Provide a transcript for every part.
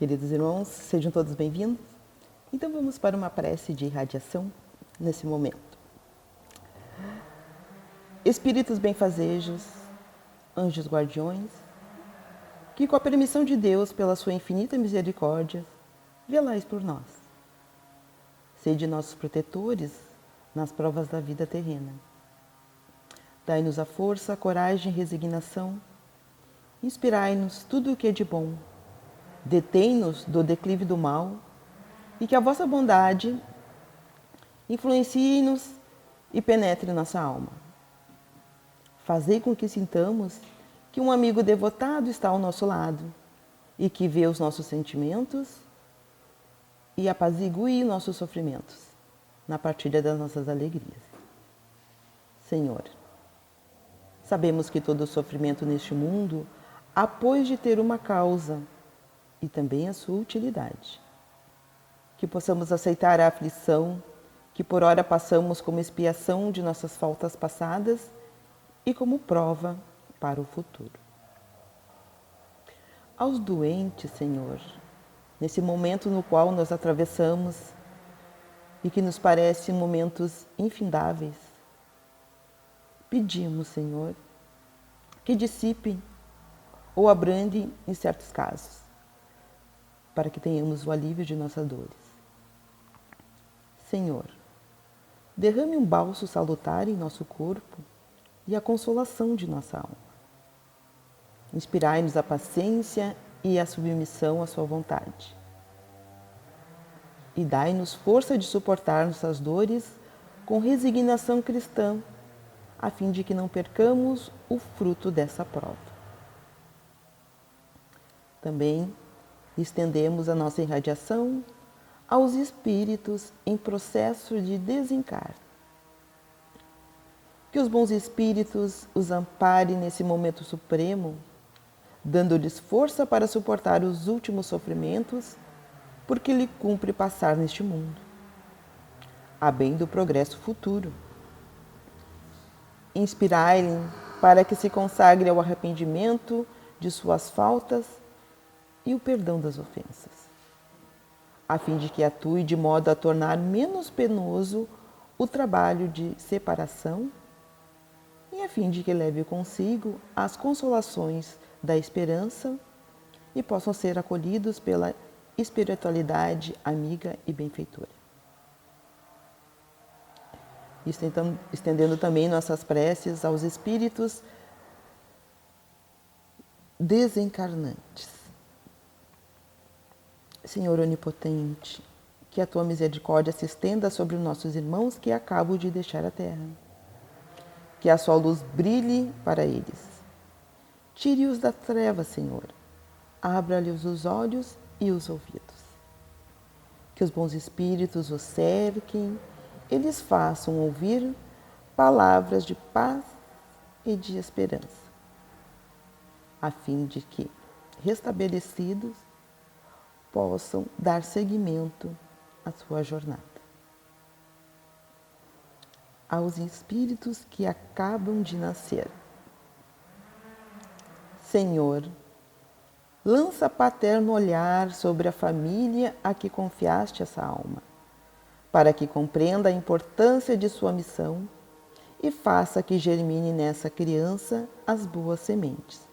Queridos irmãos, sejam todos bem-vindos. Então vamos para uma prece de irradiação nesse momento. Espíritos benfazejos, anjos guardiões, que com a permissão de Deus, pela sua infinita misericórdia, velais por nós. Sede nossos protetores nas provas da vida terrena. Dai-nos a força, a coragem e resignação. Inspirai-nos tudo o que é de bom. Detém-nos do declive do mal e que a vossa bondade influencie-nos e penetre nossa alma. Fazei com que sintamos que um amigo devotado está ao nosso lado e que vê os nossos sentimentos e apazigue nossos sofrimentos na partilha das nossas alegrias. Senhor, sabemos que todo sofrimento neste mundo há pois de ter uma causa e também a sua utilidade. Que possamos aceitar a aflição que por ora passamos como expiação de nossas faltas passadas e como prova para o futuro. Aos doentes, Senhor, nesse momento no qual nós atravessamos e que nos parecem momentos infindáveis, pedimos, Senhor, que dissipem ou abrandem em certos casos, para que tenhamos o alívio de nossas dores. Senhor, derrame um bálsamo salutar em nosso corpo e a consolação de nossa alma. Inspirai-nos a paciência e a submissão à sua vontade. E dai-nos força de suportar nossas dores com resignação cristã, a fim de que não percamos o fruto dessa prova. Também estendemos a nossa irradiação aos espíritos em processo de desencarne. Que os bons espíritos os amparem nesse momento supremo, dando-lhes força para suportar os últimos sofrimentos, porque lhe cumpre passar neste mundo, a bem do progresso futuro. Inspirai-lhe para que se consagre ao arrependimento de suas faltas e o perdão das ofensas, a fim de que atue de modo a tornar menos penoso o trabalho de separação e a fim de que leve consigo as consolações da esperança e possam ser acolhidos pela espiritualidade amiga e benfeitora. Estendendo também nossas preces aos espíritos desencarnantes. Senhor onipotente, que a tua misericórdia se estenda sobre os nossos irmãos que acabam de deixar a terra. Que a sua luz brilhe para eles. Tire-os da treva, Senhor. Abra-lhes os olhos e os ouvidos. Que os bons espíritos os cerquem, eles façam ouvir palavras de paz e de esperança, a fim de que, restabelecidos, possam dar seguimento à sua jornada. Aos espíritos que acabam de nascer. Senhor, lança paterno olhar sobre a família a que confiaste essa alma, para que compreenda a importância de sua missão e faça que germine nessa criança as boas sementes,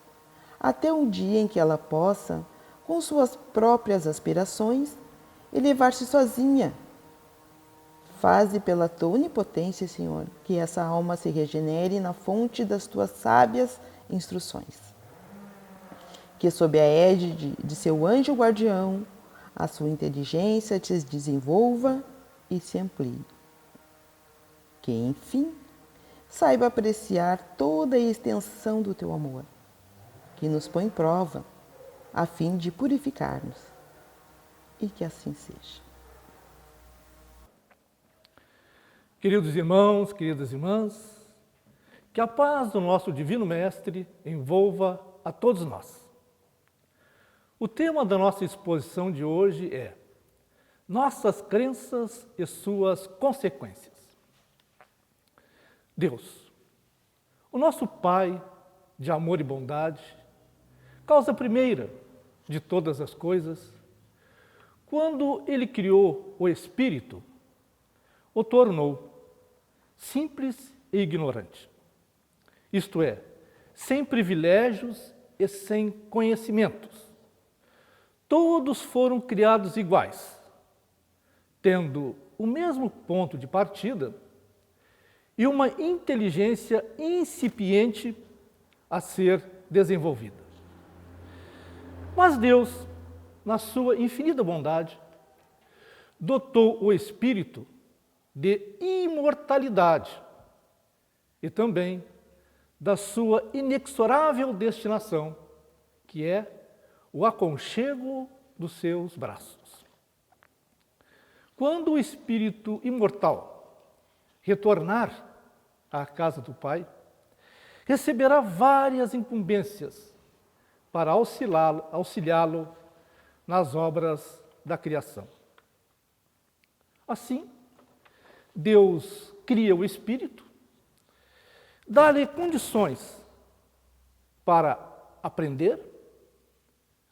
até o dia em que ela possa, com suas próprias aspirações, elevar-se sozinha. Faze pela tua onipotência, Senhor, que essa alma se regenere na fonte das tuas sábias instruções. Que sob a égide de seu anjo guardião, a sua inteligência se desenvolva e se amplie. Que, enfim, saiba apreciar toda a extensão do teu amor, que nos põe em prova, a fim de purificar-nos. E que assim seja. Queridos irmãos, queridas irmãs, que a paz do nosso Divino Mestre envolva a todos nós. O tema da nossa exposição de hoje é Nossas crenças e suas consequências. Deus, o nosso Pai de amor e bondade, causa primeira de todas as coisas, Quando ele criou o espírito, o tornou simples e ignorante. Isto é, sem privilégios e sem conhecimentos. Todos foram criados iguais, tendo o mesmo ponto de partida e uma inteligência incipiente a ser desenvolvida. Mas Deus, na sua infinita bondade, dotou o espírito de imortalidade e também da sua inexorável destinação, que é o aconchego dos seus braços. Quando o espírito imortal retornar à casa do Pai, receberá várias incumbências para auxiliá-lo nas obras da criação. Assim, Deus cria o espírito, dá-lhe condições para aprender,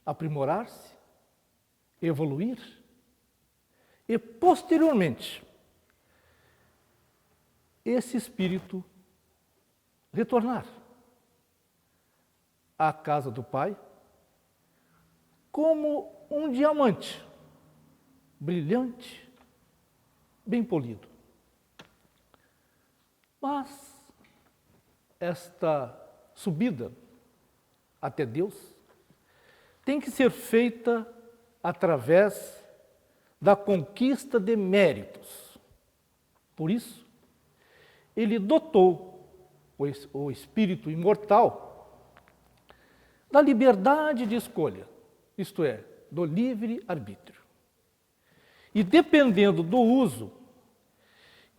aprimorar-se, evoluir e, posteriormente, esse espírito retornar à casa do Pai como um diamante brilhante, bem polido. Mas esta subida até Deus tem que ser feita através da conquista de méritos. Por isso, ele dotou o espírito imortal da liberdade de escolha, isto é, do livre-arbítrio. E dependendo do uso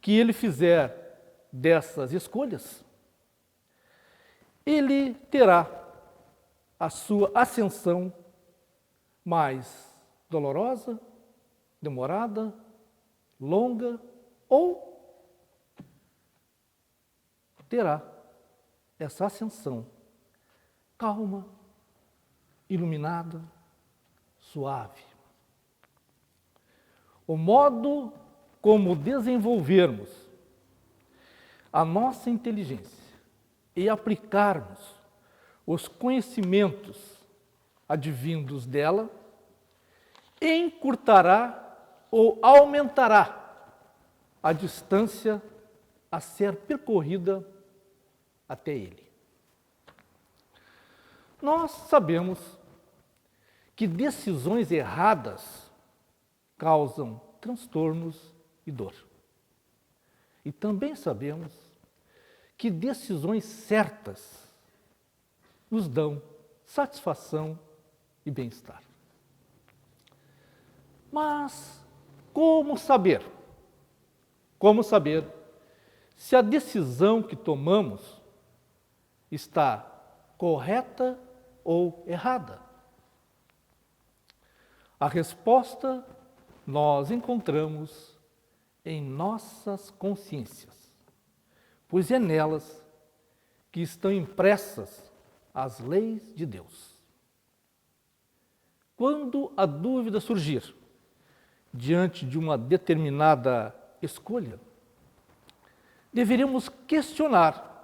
que ele fizer dessas escolhas, ele terá a sua ascensão mais dolorosa, demorada, longa, ou terá essa ascensão calma, iluminada, suave. O modo como desenvolvermos a nossa inteligência e aplicarmos os conhecimentos advindos dela encurtará ou aumentará a distância a ser percorrida até ele. Nós sabemos que decisões erradas causam transtornos e dor. E também sabemos que decisões certas nos dão satisfação e bem-estar. Mas como saber? Como saber se a decisão que tomamos está correta ou errada? A resposta nós encontramos em nossas consciências, pois é nelas que estão impressas as leis de Deus. Quando a dúvida surgir diante de uma determinada escolha, deveríamos questionar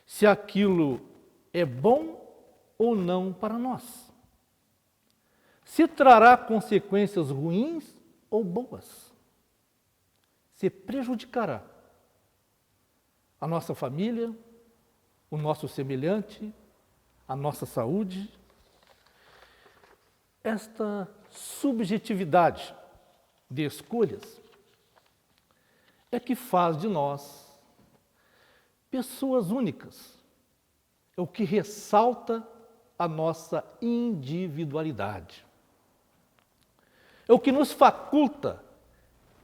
se aquilo é bom ou não para nós. Se trará consequências ruins ou boas. Se prejudicará a nossa família, o nosso semelhante, a nossa saúde. Esta subjetividade de escolhas é que faz de nós pessoas únicas, é o que ressalta a nossa individualidade. É o que nos faculta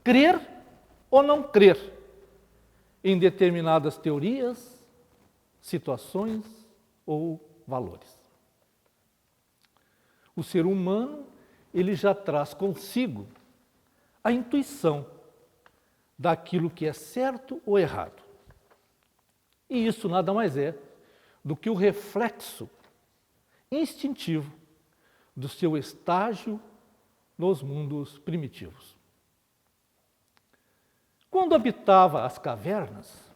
crer ou não crer em determinadas teorias, situações ou valores. O ser humano, ele já traz consigo a intuição daquilo que é certo ou errado. E isso nada mais é do que o reflexo instintivo do seu estágio nos mundos primitivos. Quando habitava as cavernas,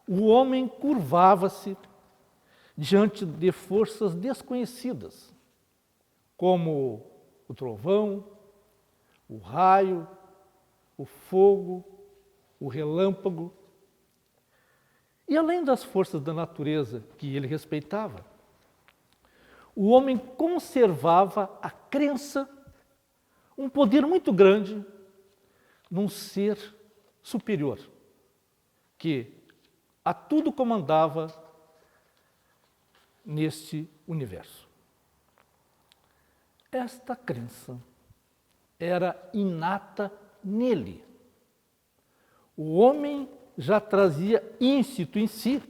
o homem curvava-se diante de forças desconhecidas, como o trovão, o raio, o fogo, o relâmpago. E além das forças da natureza que ele respeitava, o homem conservava a crença, um poder muito grande, num ser superior, que a tudo comandava neste universo. Esta crença era inata nele. O homem já trazia íncito em si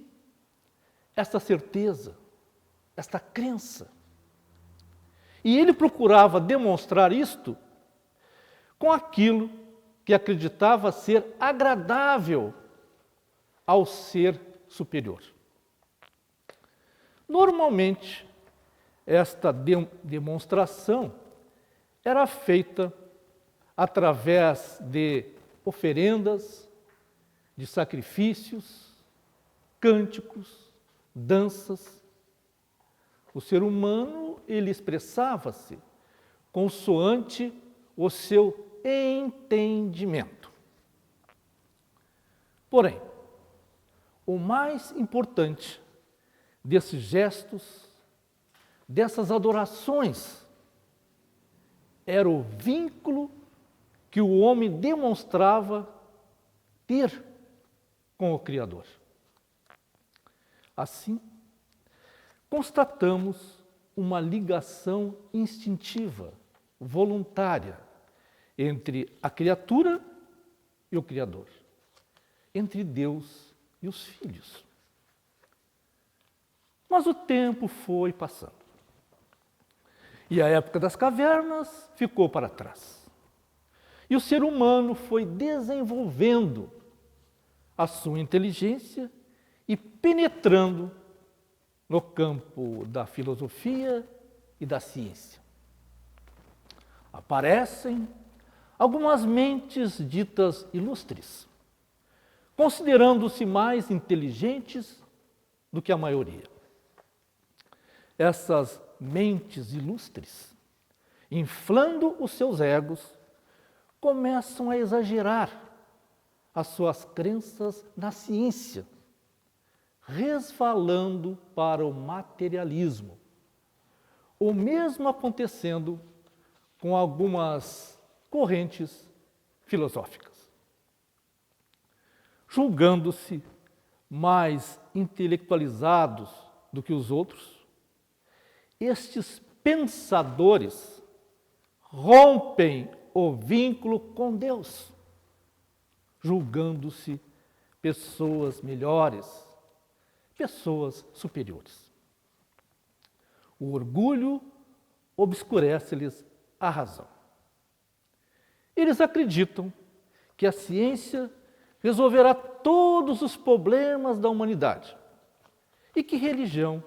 esta certeza, esta crença. E ele procurava demonstrar isto com aquilo que acreditava ser agradável ao ser superior. Normalmente, esta demonstração era feita através de oferendas, de sacrifícios, cânticos, danças. O ser humano, ele expressava-se consoante o seu entendimento. Porém, o mais importante desses gestos, dessas adorações, era o vínculo que o homem demonstrava ter com o Criador. Assim, constatamos uma ligação instintiva, voluntária, entre a criatura e o Criador, entre Deus e os filhos. Mas o tempo foi passando. E a época das cavernas ficou para trás. E o ser humano foi desenvolvendo a sua inteligência e penetrando no campo da filosofia e da ciência. Aparecem algumas mentes ditas ilustres, considerando-se mais inteligentes do que a maioria. Essas mentes ilustres, inflando os seus egos, começam a exagerar as suas crenças na ciência, resvalando para o materialismo. O mesmo acontecendo com algumas correntes filosóficas. Julgando-se mais intelectualizados do que os outros, estes pensadores rompem o vínculo com Deus, julgando-se pessoas melhores, pessoas superiores. O orgulho obscurece-lhes a razão. Eles acreditam que a ciência resolverá todos os problemas da humanidade e que religião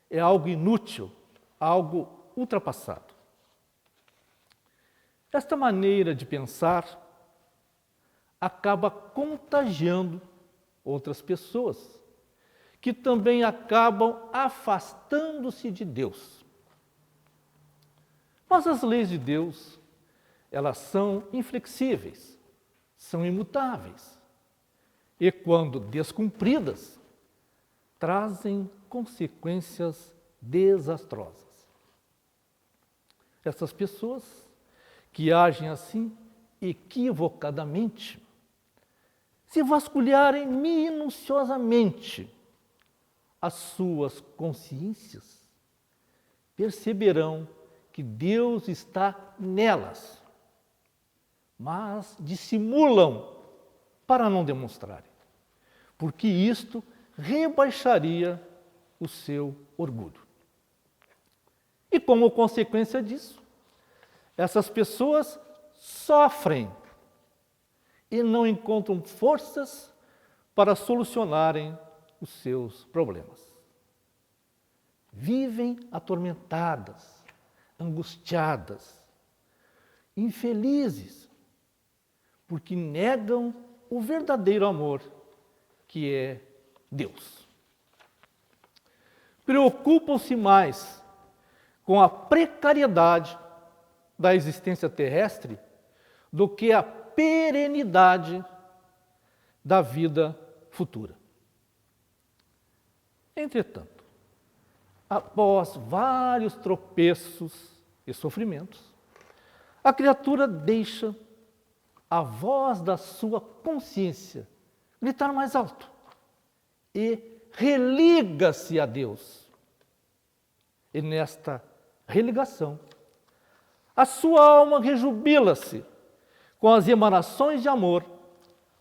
é algo inútil, algo ultrapassado. Esta maneira de pensar acaba contagiando outras pessoas, que também acabam afastando-se de Deus. Mas as leis de Deus, elas são inflexíveis, são imutáveis, e quando descumpridas, trazem consequências desastrosas. Essas pessoas que agem assim equivocadamente, se vasculharem minuciosamente as suas consciências, perceberão que Deus está nelas, mas dissimulam para não demonstrarem, porque isto rebaixaria o seu orgulho. E como consequência disso, essas pessoas sofrem e não encontram forças para solucionarem os seus problemas. Vivem atormentadas, angustiadas, infelizes, porque negam o verdadeiro amor, que é Deus. Preocupam-se mais com a precariedade da existência terrestre do que a perenidade da vida futura. Entretanto, após vários tropeços e sofrimentos, a criatura deixa a voz da sua consciência gritar mais alto e religa-se a Deus. E nesta religação, a sua alma rejubila-se com as emanações de amor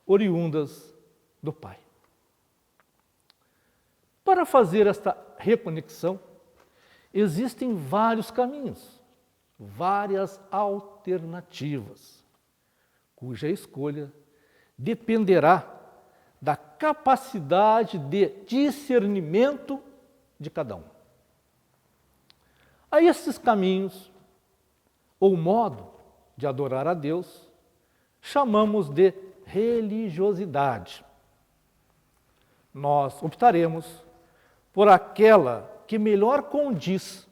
oriundas do Pai. Para fazer esta reconexão, existem vários caminhos, várias alternativas, cuja escolha dependerá da capacidade de discernimento de cada um. A estes caminhos, ou modo de adorar a Deus, chamamos de religiosidade. Nós optaremos por aquela que melhor condiz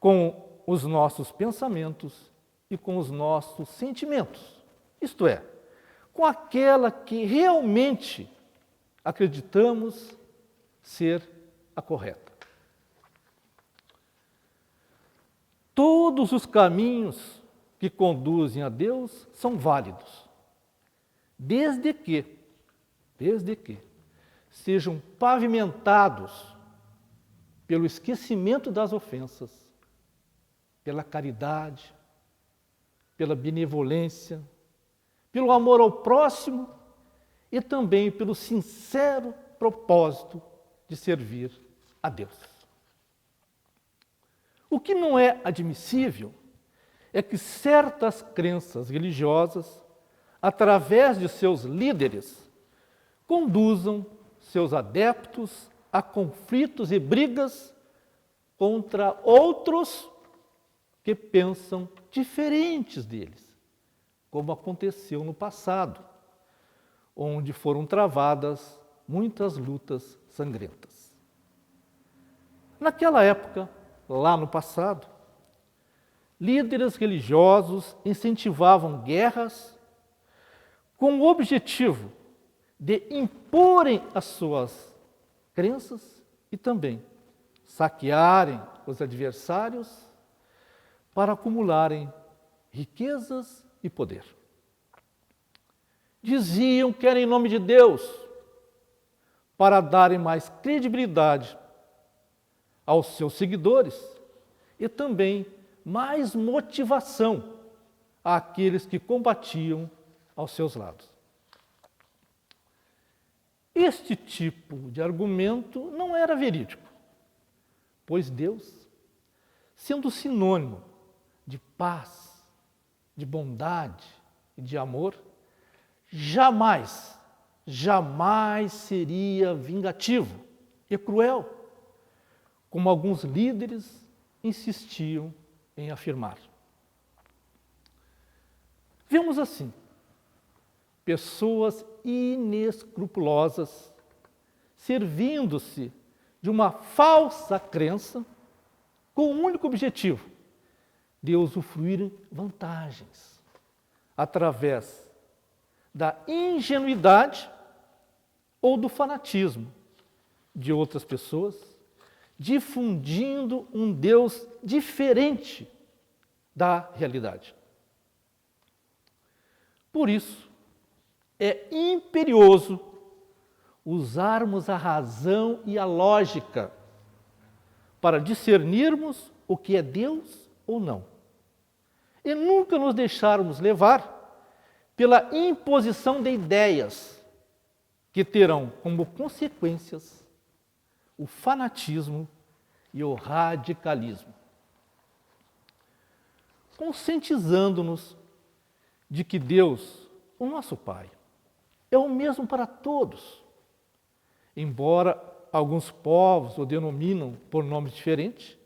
com os nossos pensamentos e com os nossos sentimentos, isto é, com aquela que realmente acreditamos ser a correta. Todos os caminhos que conduzem a Deus são válidos, desde que sejam pavimentados pelo esquecimento das ofensas, pela caridade, pela benevolência, pelo amor ao próximo e também pelo sincero propósito de servir a Deus. O que não é admissível é que certas crenças religiosas, através de seus líderes, conduzam seus adeptos a conflitos e brigas contra outros que pensam diferentes deles, como aconteceu no passado, onde foram travadas muitas lutas sangrentas. Naquela época, lá no passado, líderes religiosos incentivavam guerras com o objetivo de imporem as suas crenças e também saquearem os adversários para acumularem riquezas e poder. Diziam que era em nome de Deus, para darem mais credibilidade aos seus seguidores e também mais motivação àqueles que combatiam aos seus lados. Este tipo de argumento não era verídico, pois Deus, sendo sinônimo de paz, de bondade e de amor, jamais seria vingativo e cruel, como alguns líderes insistiam em afirmar. Vemos assim pessoas inescrupulosas servindo-se de uma falsa crença com o único objetivo de usufruírem vantagens através da ingenuidade ou do fanatismo de outras pessoas, difundindo um Deus diferente da realidade. Por isso, é imperioso usarmos a razão e a lógica para discernirmos o que é Deus ou não, e nunca nos deixarmos levar pela imposição de ideias que terão como consequências o fanatismo e o radicalismo. Conscientizando-nos de que Deus, o nosso Pai, é o mesmo para todos, embora alguns povos o denominam por nomes diferentes.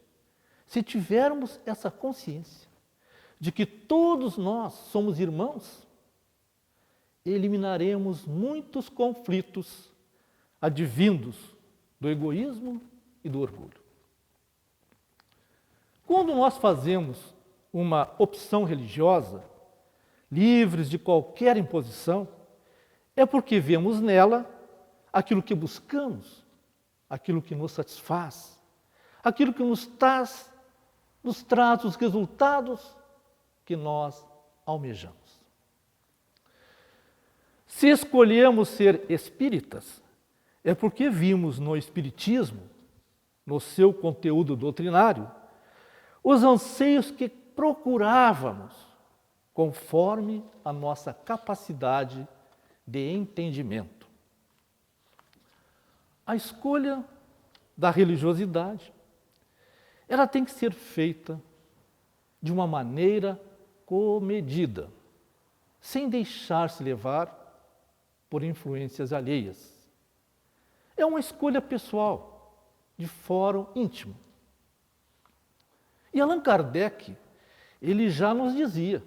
Se tivermos essa consciência, de que todos nós somos irmãos, eliminaremos muitos conflitos advindos do egoísmo e do orgulho. Quando nós fazemos uma opção religiosa, livres de qualquer imposição, é porque vemos nela aquilo que buscamos, aquilo que nos satisfaz, aquilo que nos traz os resultados que nós almejamos. Se escolhemos ser espíritas, é porque vimos no Espiritismo, no seu conteúdo doutrinário, os anseios que procurávamos, conforme a nossa capacidade de entendimento. A escolha da religiosidade, ela tem que ser feita de uma maneira comedida, sem deixar-se levar por influências alheias. É uma escolha pessoal, de fórum íntimo. E Allan Kardec, ele já nos dizia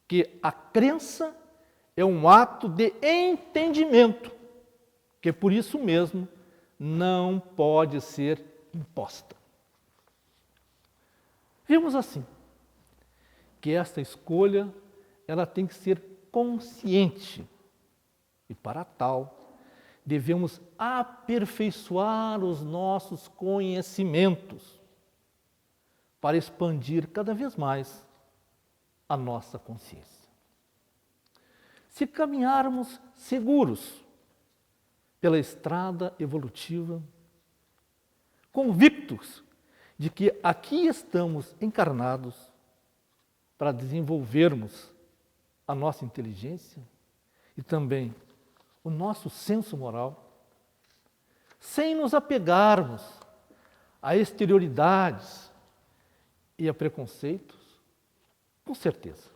que a crença é um ato de entendimento, que por isso mesmo não pode ser imposta. Vemos assim que esta escolha ela tem que ser consciente e para tal devemos aperfeiçoar os nossos conhecimentos para expandir cada vez mais a nossa consciência. Se caminharmos seguros pela estrada evolutiva, convictos de que aqui estamos encarnados para desenvolvermos a nossa inteligência e também o nosso senso moral, sem nos apegarmos a exterioridades e a preconceitos, com certeza,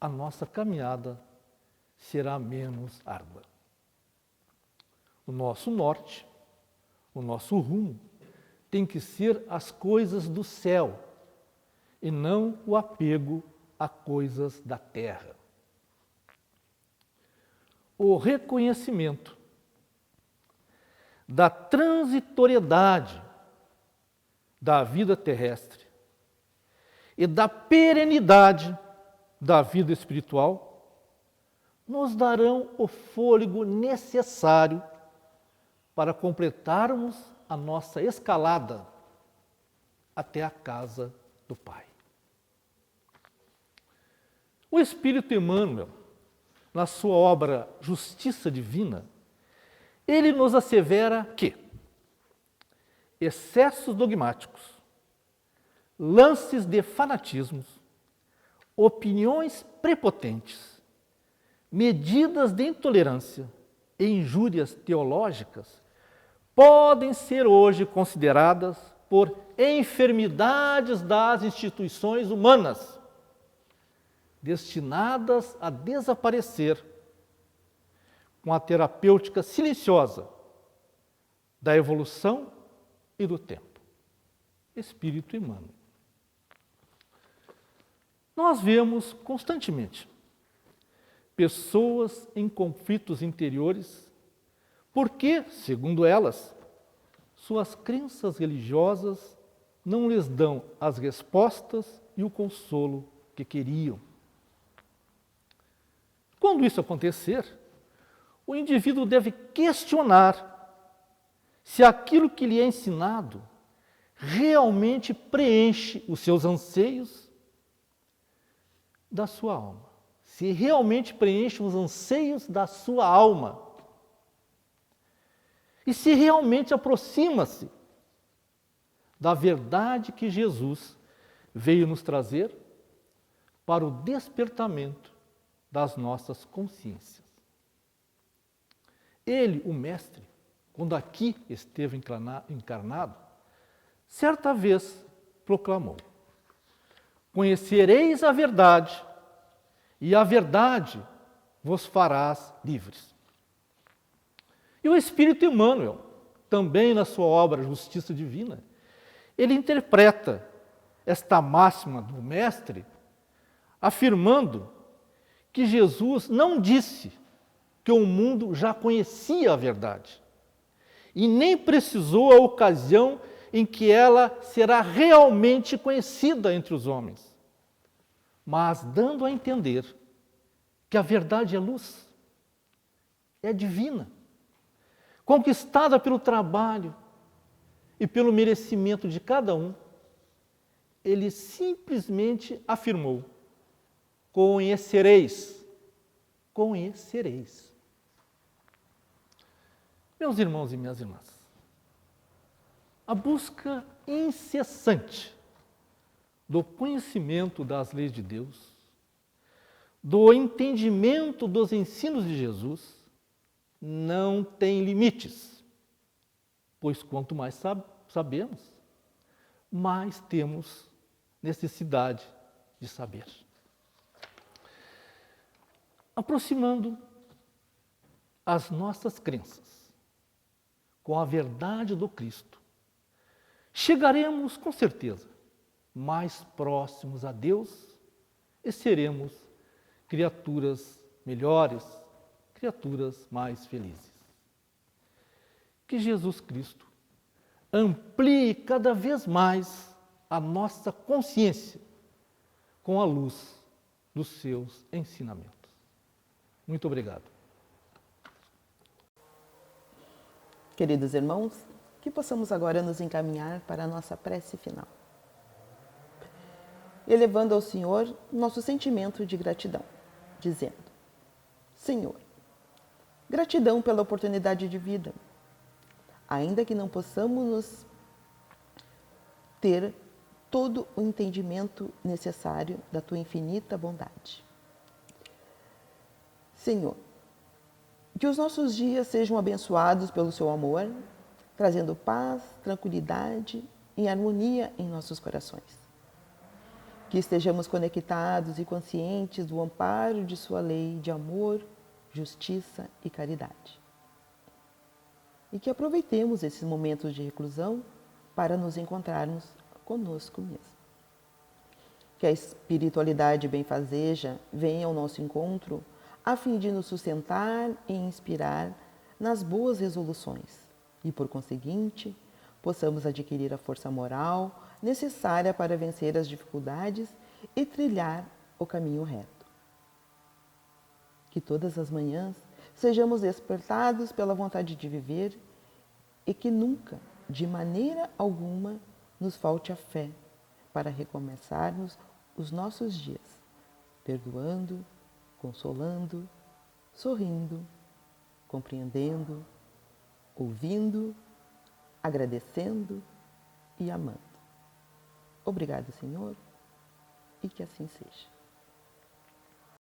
a nossa caminhada será menos árdua. O nosso norte, o nosso rumo, tem que ser as coisas do céu e não o apego a coisas da terra. O reconhecimento da transitoriedade da vida terrestre e da perenidade da vida espiritual nos darão o fôlego necessário para completarmos a nossa escalada até a casa do Pai. O Espírito Emmanuel, na sua obra Justiça Divina, ele nos assevera que excessos dogmáticos, lances de fanatismos, opiniões prepotentes, medidas de intolerância e injúrias teológicas podem ser hoje consideradas por enfermidades das instituições humanas, destinadas a desaparecer com a terapêutica silenciosa da evolução e do tempo. Espírito Emmanuel. Nós vemos constantemente pessoas em conflitos interiores porque, segundo elas, suas crenças religiosas não lhes dão as respostas e o consolo que queriam. Quando isso acontecer, o indivíduo deve questionar se aquilo que lhe é ensinado realmente preenche os seus anseios da sua alma. Se realmente preenche os anseios da sua alma. E se realmente aproxima-se da verdade que Jesus veio nos trazer para o despertamento das nossas consciências. Ele, o Mestre, quando aqui esteve encarnado, certa vez proclamou: conhecereis a verdade, e a verdade vos farás livres. E o Espírito Emmanuel, também na sua obra Justiça Divina, ele interpreta esta máxima do Mestre afirmando que Jesus não disse que o mundo já conhecia a verdade e nem precisou a ocasião em que ela será realmente conhecida entre os homens, mas dando a entender que a verdade é luz, é divina, conquistada pelo trabalho e pelo merecimento de cada um. Ele simplesmente afirmou: conhecereis, conhecereis. Meus irmãos e minhas irmãs, a busca incessante do conhecimento das leis de Deus, do entendimento dos ensinos de Jesus, não tem limites, pois quanto mais sabemos, mais temos necessidade de saber. Aproximando as nossas crenças com a verdade do Cristo, chegaremos com certeza mais próximos a Deus e seremos criaturas melhores, criaturas mais felizes. Que Jesus Cristo amplie cada vez mais a nossa consciência com a luz dos seus ensinamentos. Muito obrigado. Queridos irmãos, que possamos agora nos encaminhar para a nossa prece final, elevando ao Senhor nosso sentimento de gratidão, dizendo: Senhor, gratidão pela oportunidade de vida, ainda que não possamos ter todo o entendimento necessário da Tua infinita bondade. Senhor, que os nossos dias sejam abençoados pelo Seu amor, trazendo paz, tranquilidade e harmonia em nossos corações. Que estejamos conectados e conscientes do amparo de Sua lei de amor, justiça e caridade. E que aproveitemos esses momentos de reclusão para nos encontrarmos conosco mesmo. Que a espiritualidade benfazeja venha ao nosso encontro a fim de nos sustentar e inspirar nas boas resoluções e, por conseguinte, possamos adquirir a força moral necessária para vencer as dificuldades e trilhar o caminho reto. Que todas as manhãs sejamos despertados pela vontade de viver e que nunca, de maneira alguma, nos falte a fé para recomeçarmos os nossos dias, perdoando, consolando, sorrindo, compreendendo, ouvindo, agradecendo e amando. Obrigado, Senhor, e que assim seja.